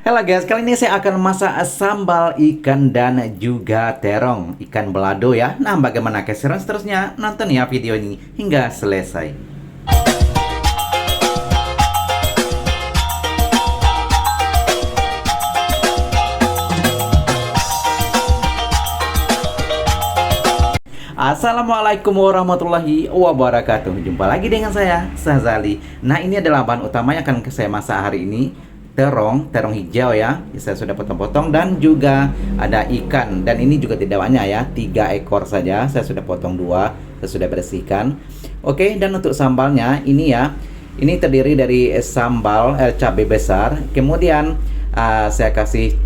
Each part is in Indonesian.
Halo guys, kali ini saya akan masak sambal ikan dan juga terong ikan balado ya. Nah, bagaimana keseruan seterusnya? Nonton ya video ini hingga selesai. Assalamualaikum warahmatullahi wabarakatuh. Jumpa lagi dengan saya, Sazali. Nah, ini adalah bahan utama yang akan saya masak hari ini. Terong hijau ya, saya sudah potong-potong, dan juga ada ikan, dan ini juga tidak banyak ya, 3 ekor saja. Saya sudah potong 2, saya sudah bersihkan. Oke, dan untuk sambalnya ini ya, ini terdiri dari sambal cabai besar, kemudian saya kasih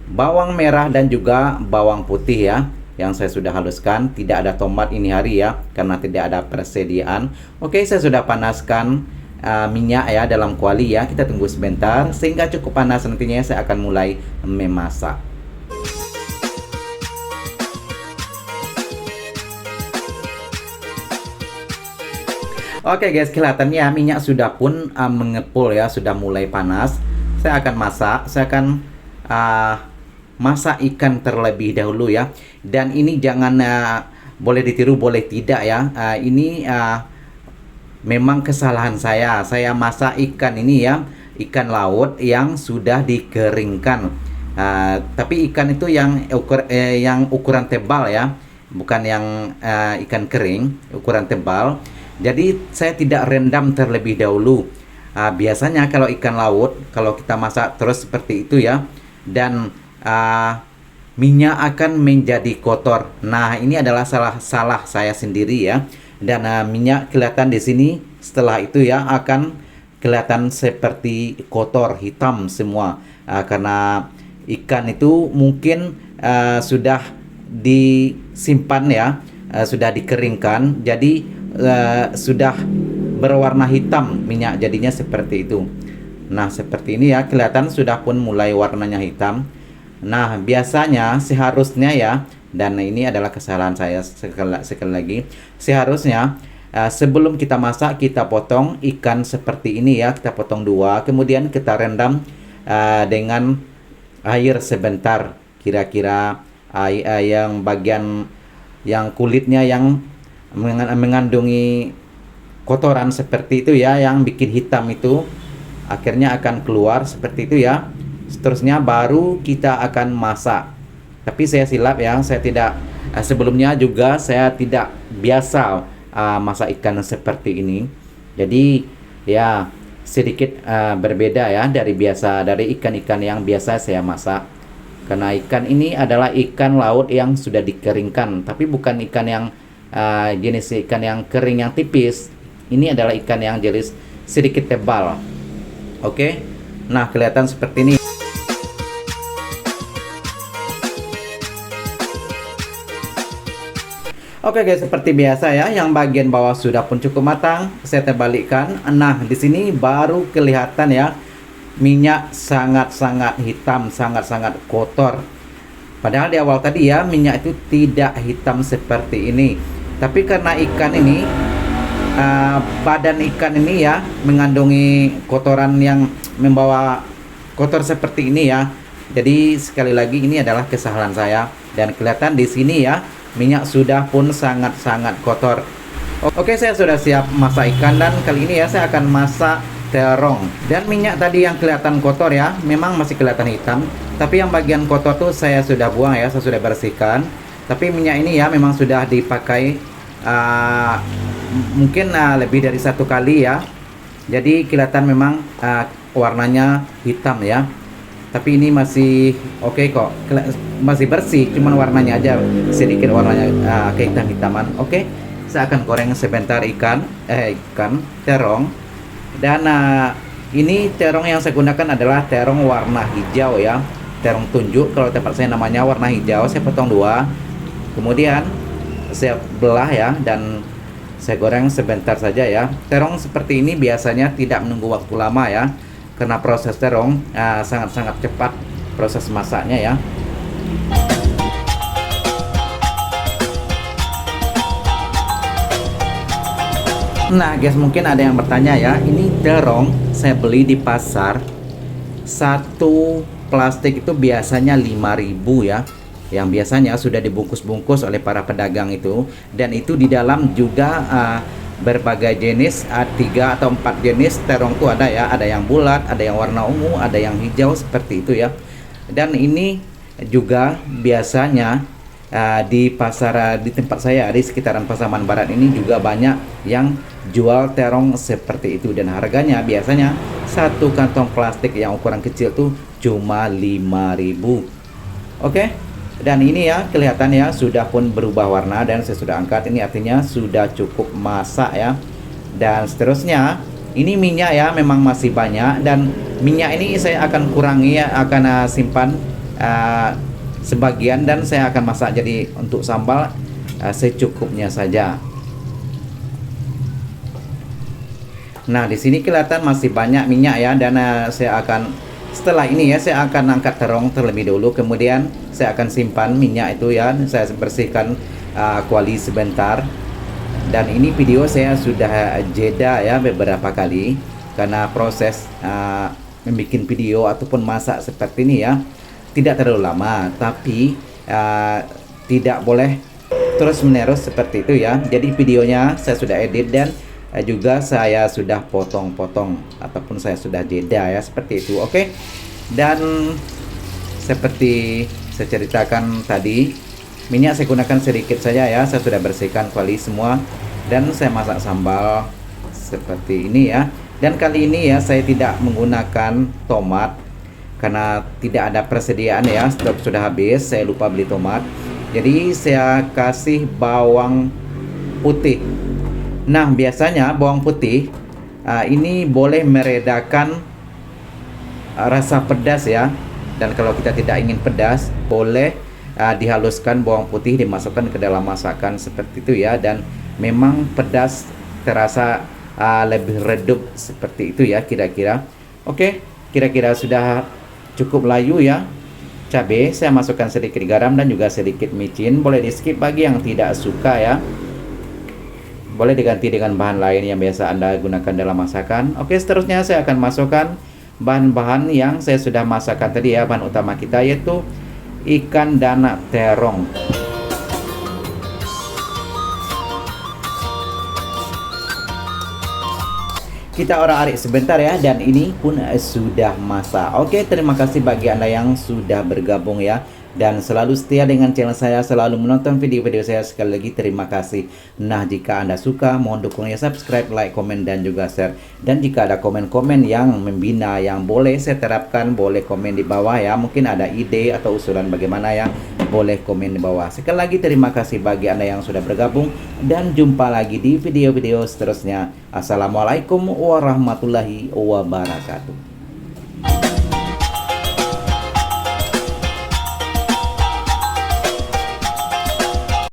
bawang merah dan juga bawang putih ya, yang saya sudah haluskan. Tidak ada tomat ini hari ya, karena tidak ada persediaan. Oke, saya sudah panaskan minyak ya dalam kuali ya. Kita tunggu sebentar sehingga cukup panas, nantinya saya akan mulai memasak. Oke guys, kelihatannya minyak sudah pun mengepul ya, sudah mulai panas. Saya akan masak, saya akan masak ikan terlebih dahulu ya. Dan ini jangan boleh ditiru, boleh tidak ya. Ini memang kesalahan saya masak ikan ini ya, ikan laut yang sudah dikeringkan. Tapi ikan itu yang ukuran tebal ya, bukan yang ikan kering, ukuran tebal. Jadi saya tidak rendam terlebih dahulu. Biasanya kalau ikan laut, kalau kita masak terus seperti itu ya, dan minyak akan menjadi kotor. Nah, ini adalah salah saya sendiri ya. Dan minyak kelihatan di sini, setelah itu ya akan kelihatan seperti kotor, hitam semua, karena ikan itu mungkin sudah disimpan ya, sudah dikeringkan, jadi sudah berwarna hitam minyak, jadinya seperti itu. Nah, seperti ini ya, kelihatan sudah pun mulai warnanya hitam. Nah, biasanya seharusnya ya, dan ini adalah kesalahan saya sekali lagi, seharusnya sebelum kita masak, kita potong ikan seperti ini ya, kita potong 2, kemudian kita rendam dengan air sebentar, kira-kira yang bagian yang kulitnya yang mengandungi kotoran seperti itu ya, yang bikin hitam itu akhirnya akan keluar seperti itu ya. Seterusnya baru kita akan masak. Tapi saya silap ya, saya tidak sebelumnya juga saya tidak biasa masak ikan seperti ini. Jadi ya sedikit berbeda ya dari ikan-ikan yang biasa saya masak. Karena ikan ini adalah ikan laut yang sudah dikeringkan, tapi bukan ikan yang jenis ikan yang kering yang tipis. Ini adalah ikan yang jenis sedikit tebal. Oke. Nah, kelihatan seperti ini. Oke guys, seperti biasa ya, yang bagian bawah sudah pun cukup matang, saya terbalikkan. Nah, di sini baru kelihatan ya, minyak sangat-sangat hitam, sangat-sangat kotor. Padahal di awal tadi ya, minyak itu tidak hitam seperti ini. Tapi karena ikan ini, badan ikan ini ya, mengandungi kotoran yang membawa kotor seperti ini ya. Jadi sekali lagi ini adalah kesalahan saya, dan kelihatan di sini ya, minyak sudah pun sangat-sangat kotor. Oke, saya sudah siap masak ikan, dan kali ini ya saya akan masak terong. Dan minyak tadi yang kelihatan kotor ya, memang masih kelihatan hitam, tapi yang bagian kotor tuh saya sudah buang ya, saya sudah bersihkan. Tapi minyak ini ya memang sudah dipakai mungkin lebih dari 1 kali ya. Jadi kelihatan memang warnanya hitam ya. Tapi ini masih oke kok, masih bersih, cuman warnanya aja sedikit warnanya kehitam-hitaman. Oke, saya akan goreng sebentar ikan terong. Dan ini terong yang saya gunakan adalah terong warna hijau ya, terong tunjuk kalau tempat saya namanya warna hijau. Saya potong 2, kemudian saya belah ya, dan saya goreng sebentar saja ya. Terong seperti ini biasanya tidak menunggu waktu lama ya, karena proses terong sangat-sangat cepat proses masaknya ya. Nah guys, mungkin ada yang bertanya ya, ini terong saya beli di pasar satu plastik itu biasanya 5.000 ya, yang biasanya sudah dibungkus-bungkus oleh para pedagang itu. Dan itu di dalam juga berbagai jenis, 3 atau 4 jenis terong tuh ada ya, ada yang bulat, ada yang warna ungu, ada yang hijau seperti itu ya. Dan ini juga biasanya di pasar, di tempat saya di sekitaran Pasaman Barat ini juga banyak yang jual terong seperti itu, dan harganya biasanya satu kantong plastik yang ukuran kecil tuh cuma 5.000. Oke. Dan ini ya kelihatannya sudah pun berubah warna dan saya sudah angkat, ini artinya sudah cukup masak ya. Dan seterusnya ini minyak ya, memang masih banyak, dan minyak ini saya akan kurangi ya, akan simpan sebagian, dan saya akan masak jadi untuk sambal secukupnya saja. Nah, di sini kelihatan masih banyak minyak ya, dan saya akan, setelah ini ya, saya akan angkat terong terlebih dahulu, kemudian saya akan simpan minyak itu ya, saya bersihkan kuali sebentar. Dan ini video saya sudah jeda ya beberapa kali, karena proses membuat video ataupun masak seperti ini ya tidak terlalu lama, tapi tidak boleh terus menerus seperti itu ya. Jadi videonya saya sudah edit, dan juga saya sudah potong-potong ataupun saya sudah jeda ya, seperti itu. Oke. Dan seperti saya ceritakan tadi, minyak saya gunakan sedikit saja ya, saya sudah bersihkan kuali semua, dan saya masak sambal seperti ini ya. Dan kali ini ya saya tidak menggunakan tomat karena tidak ada persediaan ya, stok sudah habis, saya lupa beli tomat. Jadi saya kasih bawang putih. Nah, biasanya bawang putih ini boleh meredakan rasa pedas ya. Dan kalau kita tidak ingin pedas, boleh dihaluskan bawang putih, dimasukkan ke dalam masakan seperti itu ya. Dan memang pedas terasa lebih redup seperti itu ya kira-kira. Oke, kira-kira sudah cukup layu ya. Cabai saya masukkan sedikit garam dan juga sedikit micin, boleh di skip bagi yang tidak suka ya. Boleh diganti dengan bahan lain yang biasa Anda gunakan dalam masakan. Oke, seterusnya saya akan masukkan bahan-bahan yang saya sudah masakkan tadi ya. Bahan utama kita yaitu ikan dana terong. Kita orak-arik sebentar ya, dan ini pun sudah masak. Oke, terima kasih bagi Anda yang sudah bergabung ya, dan selalu setia dengan channel saya, selalu menonton video-video saya. Sekali lagi terima kasih. Nah, jika Anda suka, mohon dukungnya subscribe, like, komen, dan juga share. Dan jika ada komen-komen yang membina yang boleh saya terapkan, boleh komen di bawah ya. Mungkin ada ide atau usulan bagaimana ya, boleh komen di bawah. Sekali lagi terima kasih bagi Anda yang sudah bergabung, dan jumpa lagi di video-video seterusnya. Assalamualaikum warahmatullahi wabarakatuh.